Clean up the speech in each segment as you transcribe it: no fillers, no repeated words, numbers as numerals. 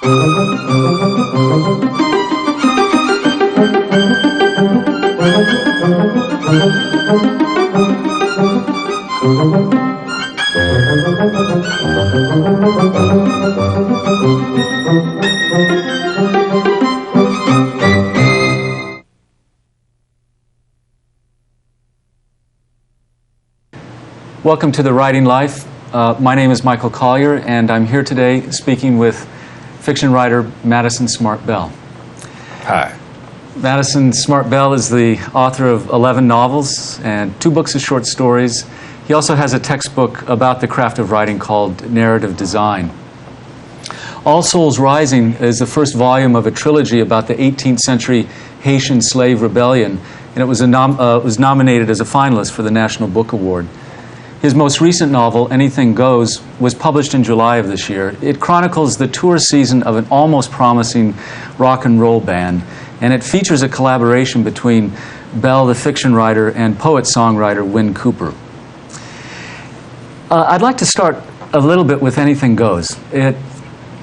Welcome to The Writing Life. My name is Michael Collier, and I'm here today speaking with fiction writer Madison Smartt Bell. Hi. Madison Smartt Bell is the author of 11 novels and 2 books of short stories. He also has a textbook about the craft of writing called Narrative Design. All Souls Rising is the first volume of a trilogy about the 18th century Haitian slave rebellion, and it was nominated as a finalist for the National Book Award. His most recent novel, Anything Goes, was published in July of this year. It chronicles the tour season of an almost promising rock and roll band, and it features a collaboration between Bell, the fiction writer, and poet-songwriter Wyn Cooper. I'd like to start a little bit with Anything Goes. It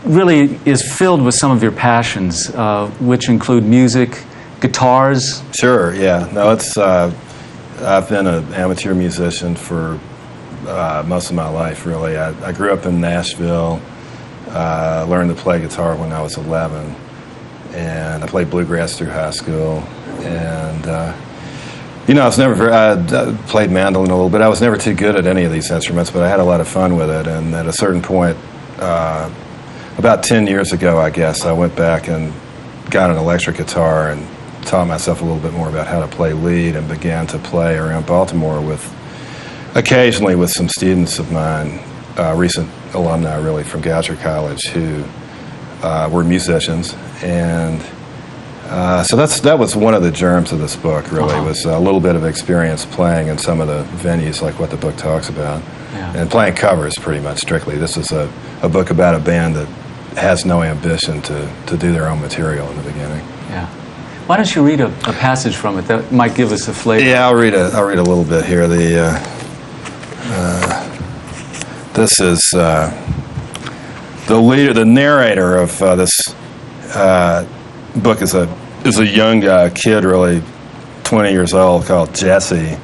really is filled with some of your passions, which include music, guitars. Sure, yeah. No, it's I've been an amateur musician for most of my life, really. I grew up in Nashville, learned to play guitar when I was 11, and I played bluegrass through high school. And I played mandolin a little bit. I was never too good at any of these instruments, but I had a lot of fun with it. And at a certain point, about 10 years ago, I guess, I went back and got an electric guitar and taught myself a little bit more about how to play lead, and began to play around Baltimore occasionally with some students of mine, recent alumni really from Goucher College, who were musicians. And so that was one of the germs of this book, really, was a little bit of experience playing in some of the venues like what the book talks about, and playing covers pretty much strictly. This is a book about a band that has no ambition to do their own material in the beginning. Yeah. Why don't you read a passage from it that might give us a flavor? Yeah, I'll read a little bit here. This is the narrator of this book is a young kid, really 20 years old, called Jesse,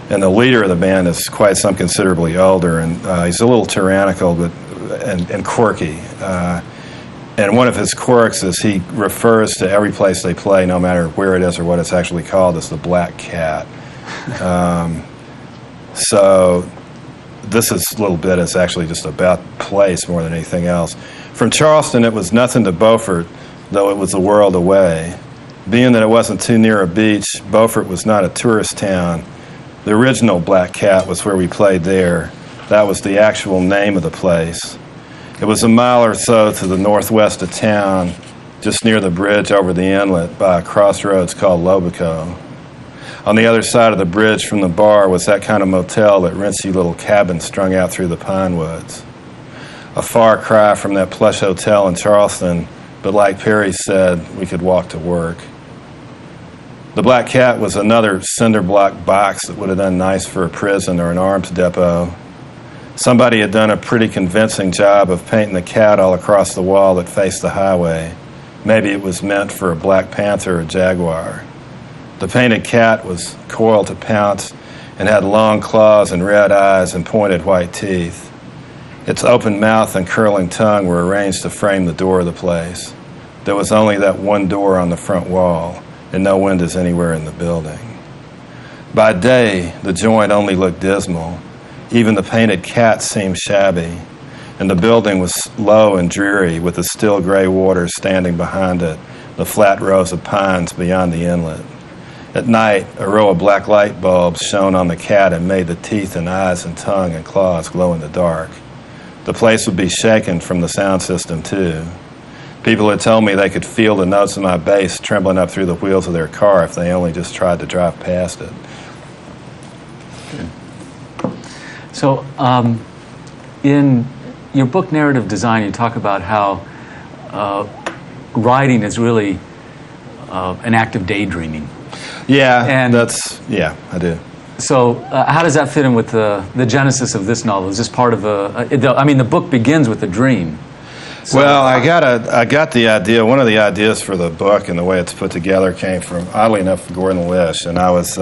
and the leader of the band is quite some considerably older, and he's a little tyrannical and quirky. And one of his quirks is he refers to every place they play, no matter where it is or what it's actually called, as the Black Cat. So this little bit is actually just about place more than anything else. From Charleston, it was nothing to Beaufort, though it was a world away. Being that it wasn't too near a beach, Beaufort was not a tourist town. The original Black Cat was where we played there. That was the actual name of the place. It was a mile or so to the northwest of town, just near the bridge over the inlet by a crossroads called Lobico. On the other side of the bridge from the bar was that kind of motel, that rincy little cabin strung out through the pine woods. A far cry from that plush hotel in Charleston, but like Perry said, we could walk to work. The Black Cat was another cinder block box that would have done nice for a prison or an arms depot. Somebody had done a pretty convincing job of painting the cat all across the wall that faced the highway. Maybe it was meant for a black panther or jaguar. The painted cat was coiled to pounce and had long claws and red eyes and pointed white teeth. Its open mouth and curling tongue were arranged to frame the door of the place. There was only that one door on the front wall, and no windows anywhere in the building. By day, the joint only looked dismal. Even the painted cat seemed shabby, and the building was low and dreary, with the still gray water standing behind it, the flat rows of pines beyond the inlet. At night, a row of black light bulbs shone on the cat and made the teeth and eyes and tongue and claws glow in the dark. The place would be shaken from the sound system, too. People had told me they could feel the notes of my bass trembling up through the wheels of their car if they only just tried to drive past it. So, in your book, Narrative Design, you talk about how writing is really an act of daydreaming. Yeah, and I do. So how does that fit in with the genesis of this novel? Is this part of the book begins with a dream? Well, I got the idea. One of the ideas for the book and the way it's put together came from, oddly enough, Gordon Lish, and I was.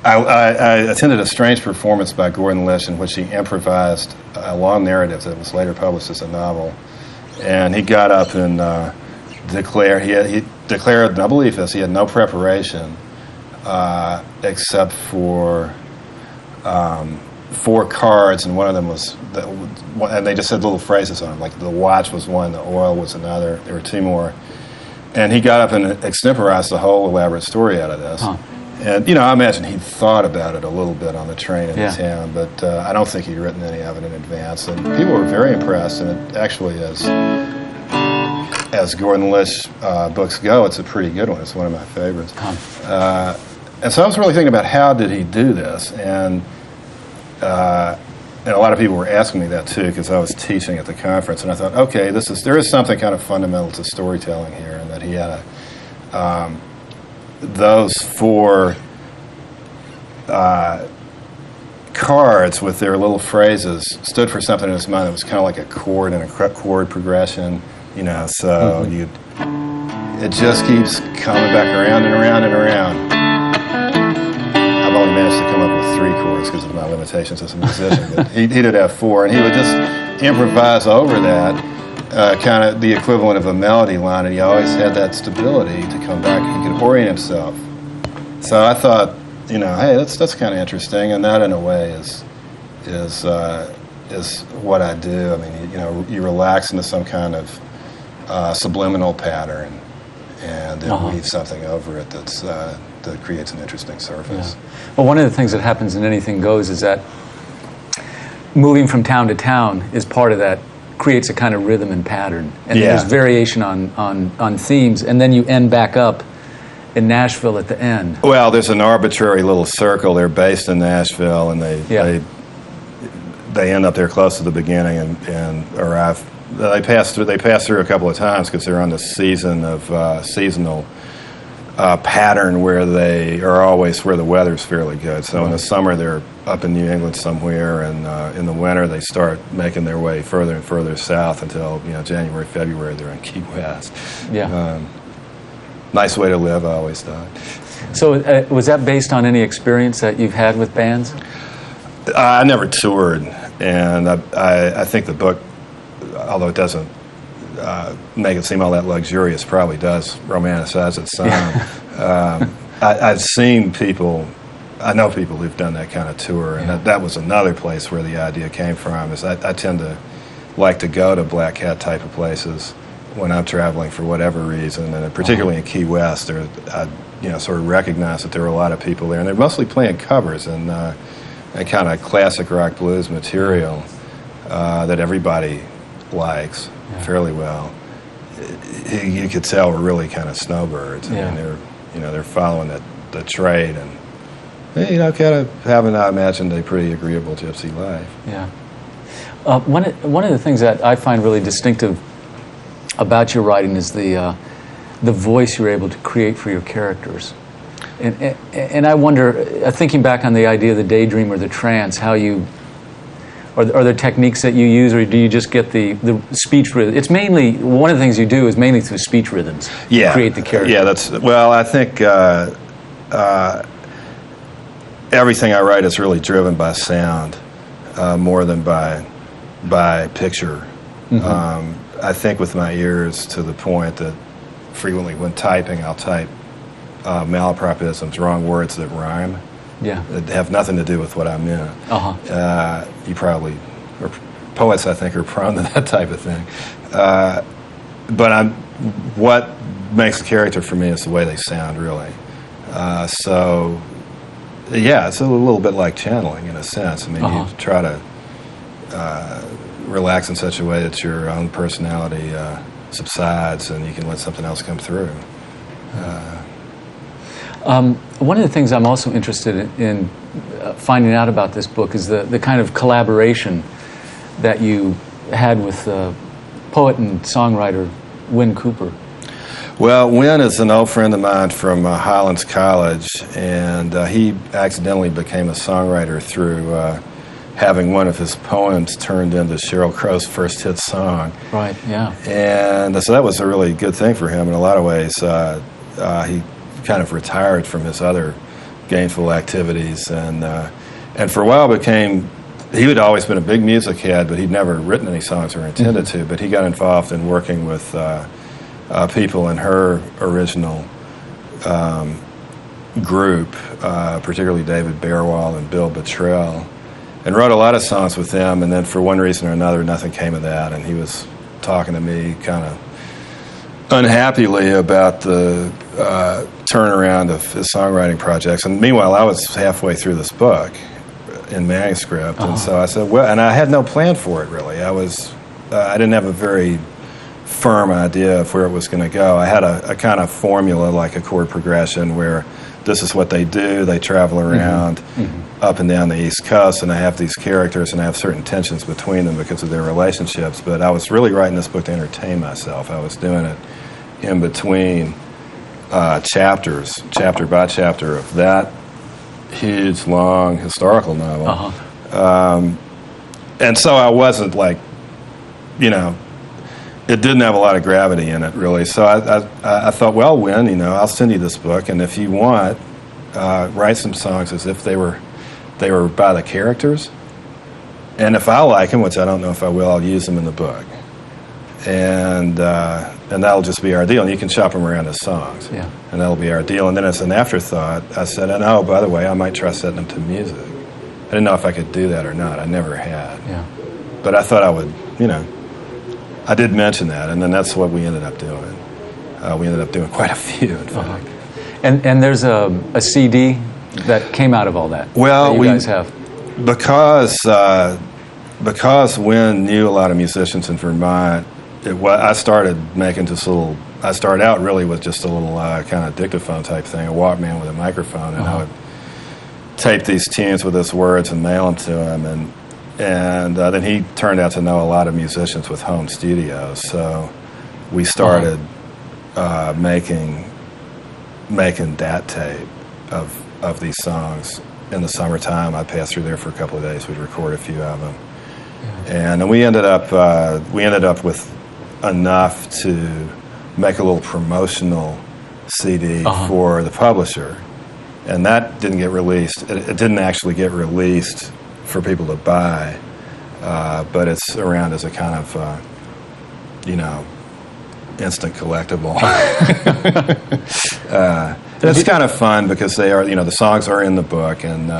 I attended a strange performance by Gordon Lish in which he improvised a long narrative that was later published as a novel, and he got up and declared he declared, and I believe this, he had no preparation except for 4 cards, and one of them was, and they just said little phrases on it, like the watch was one, the oil was another, there were 2 more. And he got up and extemporized the whole elaborate story out of this. Huh. And, I imagine he'd thought about it a little bit on the train into town, but I don't think he'd written any of it in advance. And people were very impressed, and it actually, as Gordon Lish books go, it's a pretty good one. It's one of my favorites. Huh. And so I was really thinking about how did he do this, and a lot of people were asking me that too because I was teaching at the conference, and I thought, okay, there is something kind of fundamental to storytelling here, and that he had those 4 cards with their little phrases stood for something in his mind that was kind of like a chord and a chord progression, so it just keeps coming back around and around and around. I've only managed to come up with 3 chords because of my limitations as a musician, but he did have 4, and he would just improvise over that, kind of the equivalent of a melody line, and he always had that stability to come back. He could orient himself. So I thought, hey, that's kind of interesting, and that in a way is what I do. I mean, you relax into some kind of subliminal pattern, and then weave something over it that creates an interesting surface. Yeah. Well, one of the things that happens in Anything Goes is that moving from town to town is part of that, creates a kind of rhythm and pattern. And there's variation on themes, and then you end back up in Nashville at the end. Well, there's an arbitrary little circle. They're based in Nashville, and they end up there close to the beginning and arrive. They pass through a couple of times because they're on the season of seasonal pattern where they are always where the weather's fairly good. So in the summer they're up in New England somewhere, and in the winter they start making their way further and further south until January, February they're in Key West. Yeah. Nice way to live, I always thought. So was that based on any experience that you've had with bands? I never toured, and I think the book, although it doesn't make it seem all that luxurious, probably does romanticize it some. I've seen people, I know people who've done that kind of tour, and that was another place where the idea came from. Is I tend to like to go to Black Hat type of places when I'm traveling for whatever reason, and particularly in Key West, I sort of recognize that there are a lot of people there, and they're mostly playing covers and kind of classic rock blues material that everybody likes fairly well. You could tell we're really kind of snowbirds. I mean, they're following the trade, and kind of having, I imagine, a pretty agreeable gypsy life. Yeah. One of the things that I find really distinctive about your writing is the voice you're able to create for your characters. And I wonder, thinking back on the idea of the daydream or the trance, how you, are there techniques that you use, or do you just get the speech rhythm? It's mainly, one of the things you do is mainly through speech rhythms to create the character. Yeah, I think everything I write is really driven by sound more than by picture. Mm-hmm. I think with my ears to the point that frequently when typing, I'll type malapropisms, wrong words that rhyme. Yeah, that have nothing to do with what I meant. You probably, or poets, I think, are prone to that type of thing. But what makes a character for me is the way they sound, really. So, yeah, it's a little bit like channeling in a sense. I mean, you try to relax in such a way that your own personality subsides and you can let something else come through. One of the things I'm also interested in finding out about this book is the kind of collaboration that you had with poet and songwriter Wyn Cooper. Well, Wyn is an old friend of mine from Highlands College, and he accidentally became a songwriter through having one of his poems turned into Sheryl Crow's first hit song. Right, yeah. And so that was a really good thing for him in a lot of ways. He kind of retired from his other gainful activities, and for a while he had always been a big music head, but he'd never written any songs or intended to, but he got involved in working with people in her original group, particularly David Bearwall and Bill Bottrell, and wrote a lot of songs with them, and then for one reason or another, nothing came of that, and he was talking to me kind of unhappily about the turnaround of his songwriting projects. And meanwhile, I was halfway through this book in manuscript, and so I said, well, and I had no plan for it, really. I didn't have a very firm idea of where it was going to go. I had a kind of formula, like a chord progression, where this is what they do. They travel around up and down the East Coast, and I have these characters, and I have certain tensions between them because of their relationships. But I was really writing this book to entertain myself. I was doing it in between chapters, chapter by chapter of that huge, long historical novel. And so I wasn't like, it didn't have a lot of gravity in it, really. So I thought, well, Wyn, I'll send you this book, and if you want, write some songs as if they were by the characters. And if I like them, which I don't know if I will, I'll use them in the book. And that'll just be our deal. And you can shop them around as songs. Yeah. And that'll be our deal. And then as an afterthought, I said, and oh, by the way, I might try setting them to music. I didn't know if I could do that or not. I never had. Yeah. But I thought I would, I did mention that, and then that's what we ended up doing. We ended up doing quite a few, in fact. And there's a CD that came out of all that. Well, that you guys have. Because Wyn knew a lot of musicians in Vermont, I started out really with just a little kind of dictaphone type thing, a Walkman with a microphone, and I would tape these tunes with his words and mail them to him, and then he turned out to know a lot of musicians with home studios, so we started making dat tape of these songs in the summertime. I'd pass through there for a couple of days. We'd record a few of them, and then we ended up with enough to make a little promotional CD for the publisher, and that didn't get released. It didn't actually get released for people to buy, but it's around as a kind of instant collectible. It's kind of fun because they are, the songs are in the book, and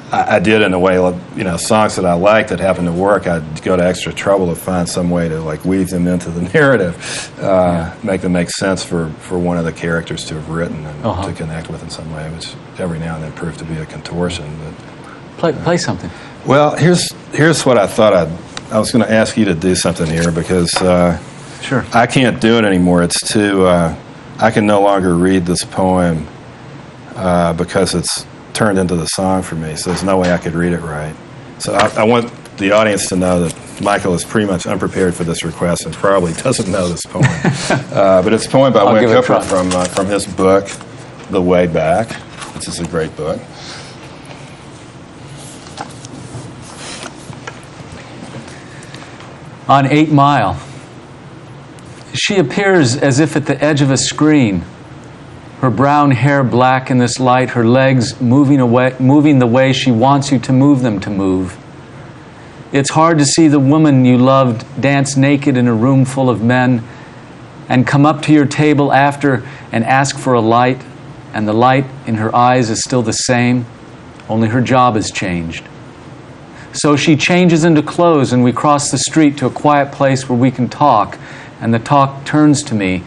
I did in a way, songs that I liked that happened to work, I'd go to extra trouble to find some way to weave them into the narrative, make them make sense for one of the characters to have written and to connect with in some way, which every now and then proved to be a contortion. But play something. Well, here's what I thought I was going to ask you to do something here, because sure, I can't do it anymore. It's too. I can no longer read this poem because it's turned into the song for me. So there's no way I could read it right. So I want the audience to know that Michael is pretty much unprepared for this request and probably doesn't know this poem. But it's a poem by Wyn Cooper from his book, The Way Back, which is a great book. On 8 Mile. She appears as if at the edge of a screen, her brown hair black in this light, her legs moving the way she wants you to move them to move. It's hard to see the woman you loved dance naked in a room full of men and come up to your table after and ask for a light, and the light in her eyes is still the same, only her job has changed. So she changes into clothes, and we cross the street to a quiet place where we can talk, and the talk turns to me,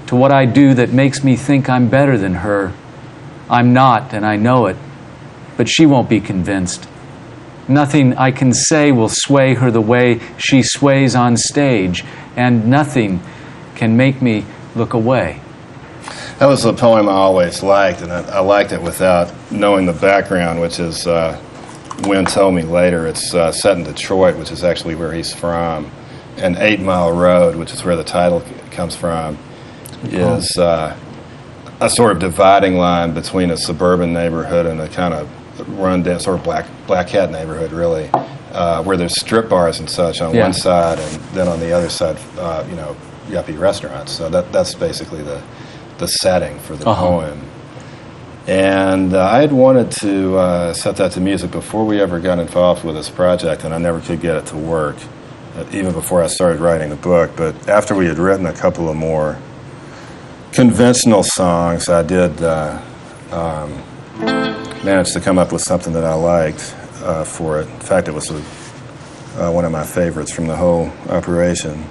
to what I do that makes me think I'm better than her. I'm not, and I know it, but she won't be convinced. Nothing I can say will sway her the way she sways on stage, and nothing can make me look away. That was a poem I always liked, and I liked it without knowing the background, which is, Wyn told me later, it's set in Detroit, which is actually where he's from, and 8 Mile Road, which is where the title comes from, is a sort of dividing line between a suburban neighborhood and a kind of run down, sort of black cat neighborhood, really, where there's strip bars and such on one side, and then on the other side, yuppie restaurants. So that's basically the setting for the poem. And I had wanted to set that to music before we ever got involved with this project, and I never could get it to work, even before I started writing the book. But after we had written a couple of more conventional songs, I did manage to come up with something that I liked for it. In fact, it was one of my favorites from the whole operation.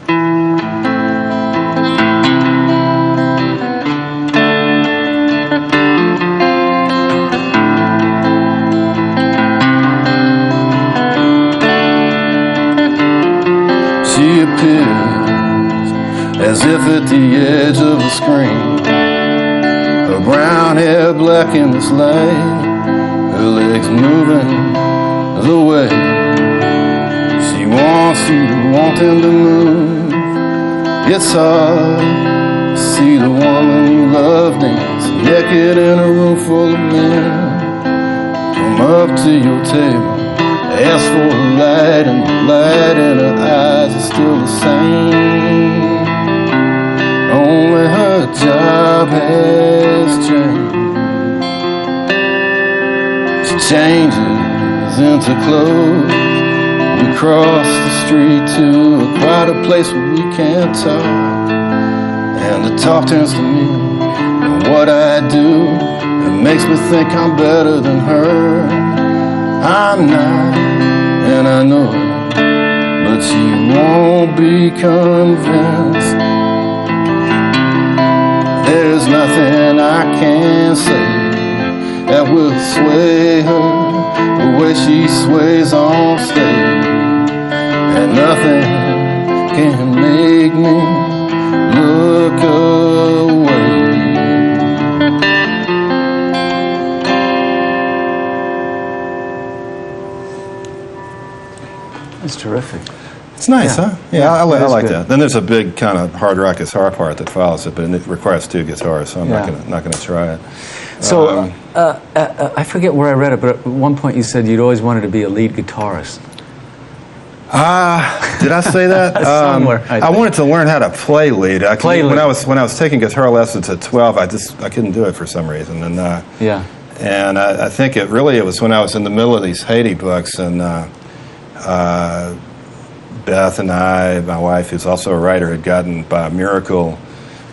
She appears as if at the edge of a screen. Her brown hair black in this light, her legs moving the way she wants you to want them to move. It's hard to see the woman you love dance naked in a room full of men. Come up to your table, ask for a light, and the light in her eyes is still the same. Only her job has changed. She changes into clothes. We cross the street to a crowded place where we can't talk, and the talk turns to me and what I do. It makes me think I'm better than her. I'm not, and I know it, but she won't be convinced. There's nothing I can say that will sway her the way she sways on stage, and nothing can make me look away. That's terrific. It's nice, huh? Yeah, I like good. that. Then there's a big kind of hard rock guitar part that follows it, but it requires two guitars, so I'm not going to try it. So I forget where I read it, but at one point you said you'd always wanted to be a lead guitarist. Did I say that? Somewhere. I wanted to learn how to play lead. Lead. When I was taking guitar lessons at 12, I couldn't do it for some reason, and and I think it was when I was in the middle of these Haiti books, and Beth and I, my wife, who's also a writer, had gotten by a miracle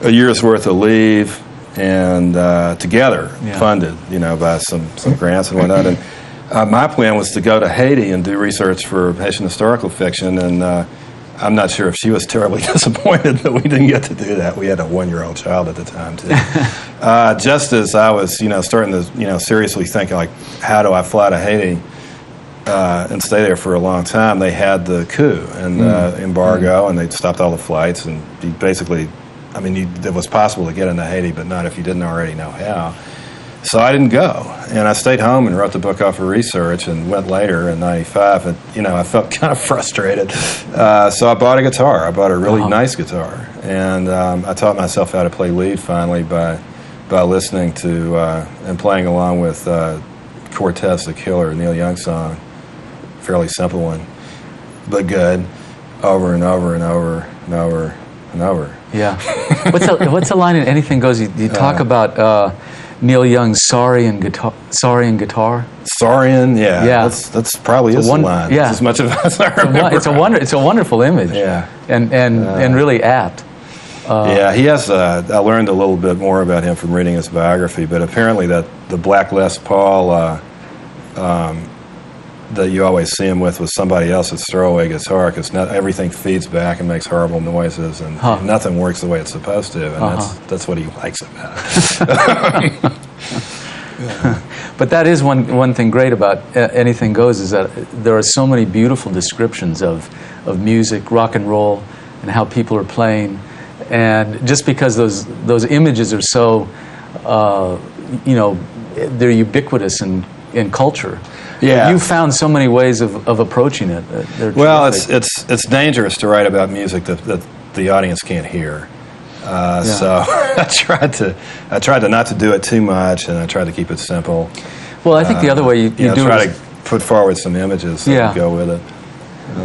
a year's worth of leave, and together funded, by some grants and whatnot. And my plan was to go to Haiti and do research for Haitian historical fiction, and I'm not sure if she was terribly disappointed that we didn't get to do that. We had a 1-year-old child at the time too. Just as I was, starting to, seriously thinking, like, how do I fly to Haiti and stay there for a long time? They had the coup and embargo, and they stopped all the flights, and basically, it was possible to get into Haiti, but not if you didn't already know how. So I didn't go, and I stayed home and wrote the book off of research, and went later in '95, and I felt kind of frustrated. So I bought a guitar. I bought a really nice guitar, and I taught myself how to play lead finally by listening to and playing along with Cortez the Killer, Neil Young song, fairly simple one, but good, over and over and over and over and over. Yeah. What's the line in Anything Goes? You talk about Neil Young's Sorry and Guitar. Saurian, yeah. That's probably the line. Yeah. That's as much as I remember. It's a wonderful image. Yeah. And really apt. He has. I learned a little bit more about him from reading his biography, but apparently that the black Les Paul that you always see him with was somebody else's throwaway guitar, because everything feeds back and makes horrible noises, and nothing works the way it's supposed to, and that's what he likes about it. But that is one thing great about Anything Goes, is that there are so many beautiful descriptions of music, rock and roll, and how people are playing. And just because those images are so, they're ubiquitous in culture. Yeah, you found so many ways of approaching it. Well, it's dangerous to write about music that the audience can't hear. So I tried to not to do it too much, and I tried to keep it simple. Well, I think the other way you do try it to put forward some images that go with it.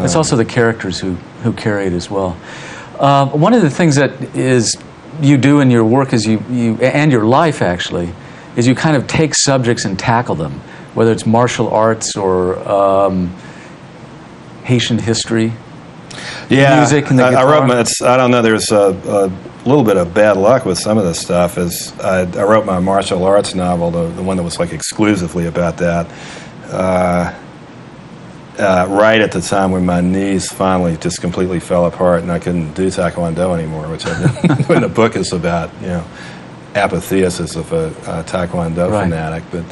it's also the characters who carry it as well. One of the things that you do in your work is you and your life actually is you kind of take subjects and tackle them, whether it's martial arts or Haitian history, music, and the guitar. I don't know. There's a little bit of bad luck with some of this stuff. I wrote my martial arts novel, the one that was like exclusively about that, right at the time when my knees finally just completely fell apart and I couldn't do Taekwondo anymore, which when the book is about, apotheosis of a Taekwondo fanatic. But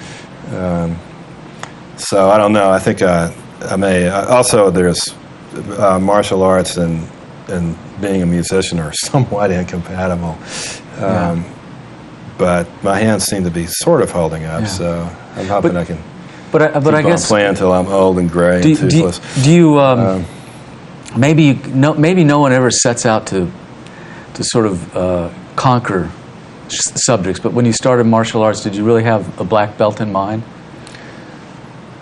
so I don't know. I think I may. Also, there's martial arts and being a musician are somewhat incompatible. But my hands seem to be sort of holding up, so I'm hoping I can. But I guess I'm playing until I'm old and gray and toothless. Do you maybe no one ever sets out to sort of conquer subjects, but when you started martial arts, did you really have a black belt in mind?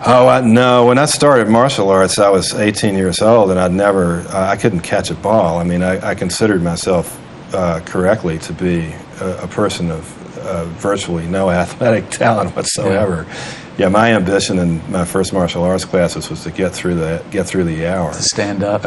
Oh, no. When I started martial arts, I was 18 years old, and I couldn't catch a ball. I mean, I considered myself correctly to be a person of virtually no athletic talent whatsoever. Yeah, my ambition in my first martial arts classes was to get through the hour. To stand up.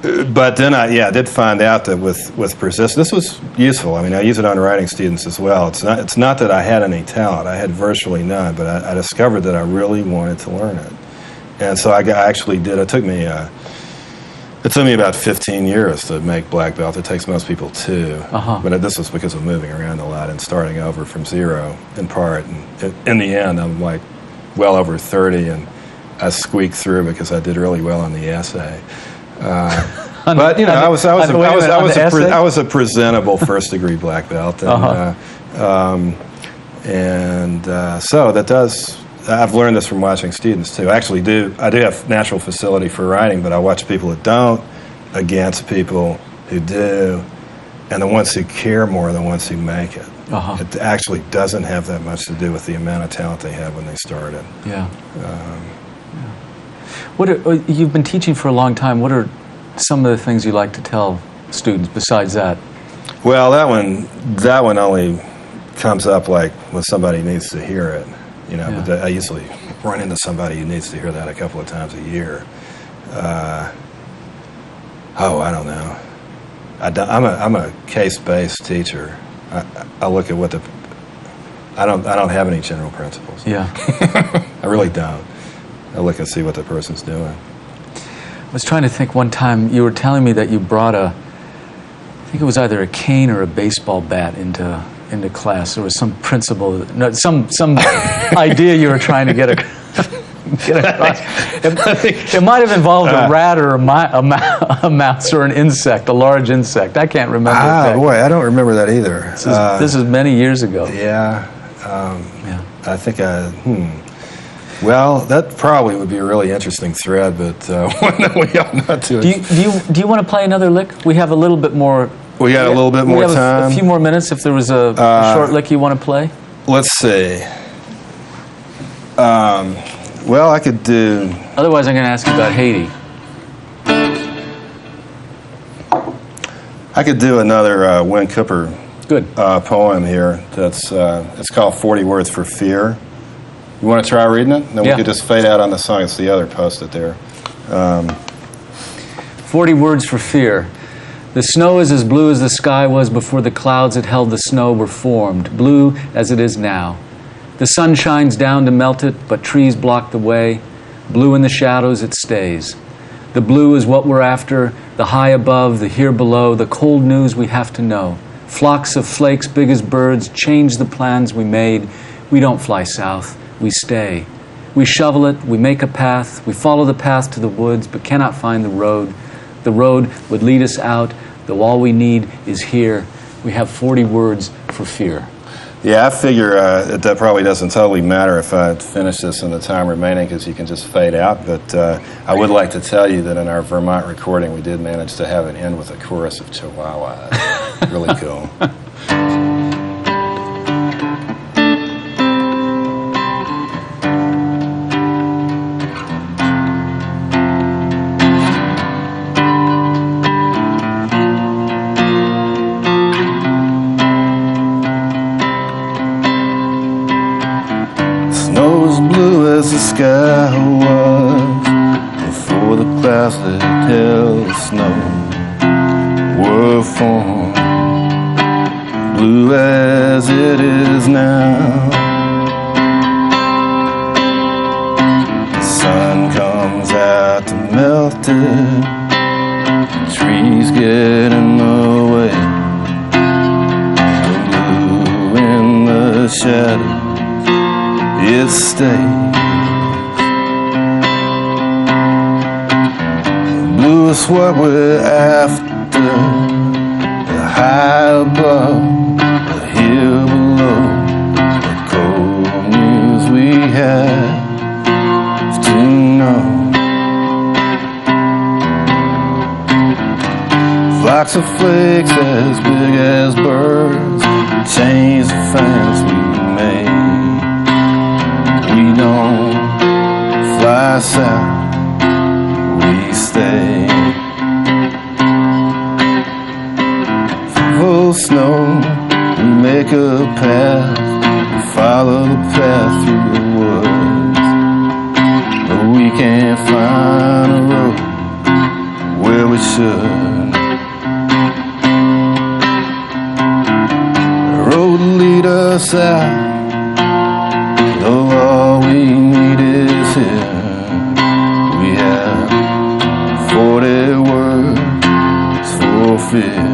But then I did find out that with persistence, this was useful. I mean, I use it on writing students as well. It's not that I had any talent. I had virtually none, but I discovered that I really wanted to learn it. And so I actually did. It took me about 15 years to make black belt. It takes most people 2. But this was because of moving around a lot and starting over from zero in part. And in the end, I'm like well over 30, and I squeaked through because I did really well on the essay. But I was a presentable first degree black belt, and so that does. I've learned this from watching students too. I do have natural facility for writing, but I watch people that don't against people who do, and the ones who care more are the ones who make it. It actually doesn't have that much to do with the amount of talent they had when they started. You've been teaching for a long time. What are some of the things you like to tell students besides that? Well, that one only comes up like when somebody needs to hear it. But I usually run into somebody who needs to hear that a couple of times a year. I don't know. I'm a case-based teacher. I look at I don't have any general principles. I really don't. I look and see what the person's doing. I was trying to think one time, you were telling me that you brought I think it was either a cane or a baseball bat into class. There was some principle, some idea you were trying to get across. It might have involved a rat or a mouse or an insect, a large insect. I can't remember. Boy, I don't remember that either. This is many years ago. I think Well, that probably would be a really interesting thread, but one that we ought not to. Do you want to play another lick? We have a little bit more. We got a little bit more time. A few more minutes. If there was a short lick you want to play. Let's see. Well, I could do. Otherwise, I'm going to ask you about Haiti. I could do another Wyn Cooper Good. Poem here. It's called 40 Words for Fear. You want to try reading it? Then we could just fade out on the song. It's the other post-it there. 40 Words for Fear. The snow is as blue as the sky was before the clouds that held the snow were formed, blue as it is now. The sun shines down to melt it, but trees block the way. Blue in the shadows it stays. The blue is what we're after, the high above, the here below, the cold news we have to know. Flocks of flakes big as birds change the plans we made. We don't fly south. We stay. We shovel it, we make a path, we follow the path to the woods, but cannot find the road. The road would lead us out, though all we need is here. We have 40 words for fear. Yeah, I figure that probably doesn't totally matter if I finish this in the time remaining because you can just fade out, but I would like to tell you that in our Vermont recording we did manage to have it end with a chorus of Chihuahuas. Really cool. that held the snow were formed, blue as it is now. The sun comes out to melt it, trees get in the way, blue in the shadows, it stays. Blue is what we're after, the high above, the here below, the cold news we have to know. Flocks of flakes as big as birds change the fence we made. We don't fly south, we stay. Full snow, we make a path, we follow the path through the woods, but we can't find a road where we should. The road will lead us out, though all we need is here. We have 40 words for fear.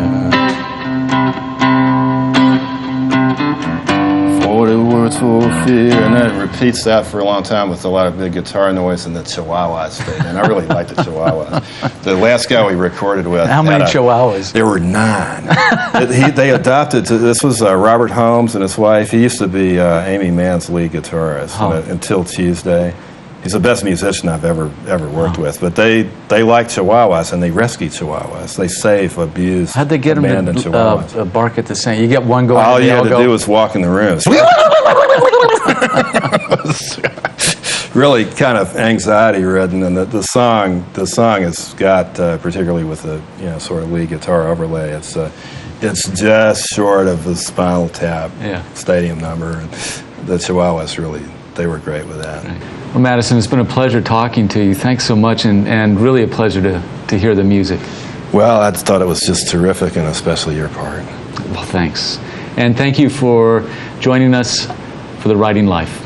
40 words for fear. And then it repeats that for a long time with a lot of big guitar noise and the Chihuahuas state. And I really like the Chihuahuas. The last guy we recorded with. How many Chihuahuas? There were 9. They adopted, this was Robert Holmes and his wife. He used to be Amy Mann's lead guitarist until Tuesday. He's the best musician I've ever worked with. But they like Chihuahuas, and they rescue Chihuahuas. They save, abuse, How'd they get them to bark at the same? You get one going. All you had to do was walk in the room. Really kind of anxiety-ridden, and the song has got, particularly with the sort of lead guitar overlay, it's just short of the Spinal Tap stadium number. And the Chihuahuas they were great with that. Right. Well, Madison, it's been a pleasure talking to you. Thanks so much, and really a pleasure to hear the music. Well, I thought it was just terrific, and especially your part. Well, thanks. And thank you for joining us for The Writing Life.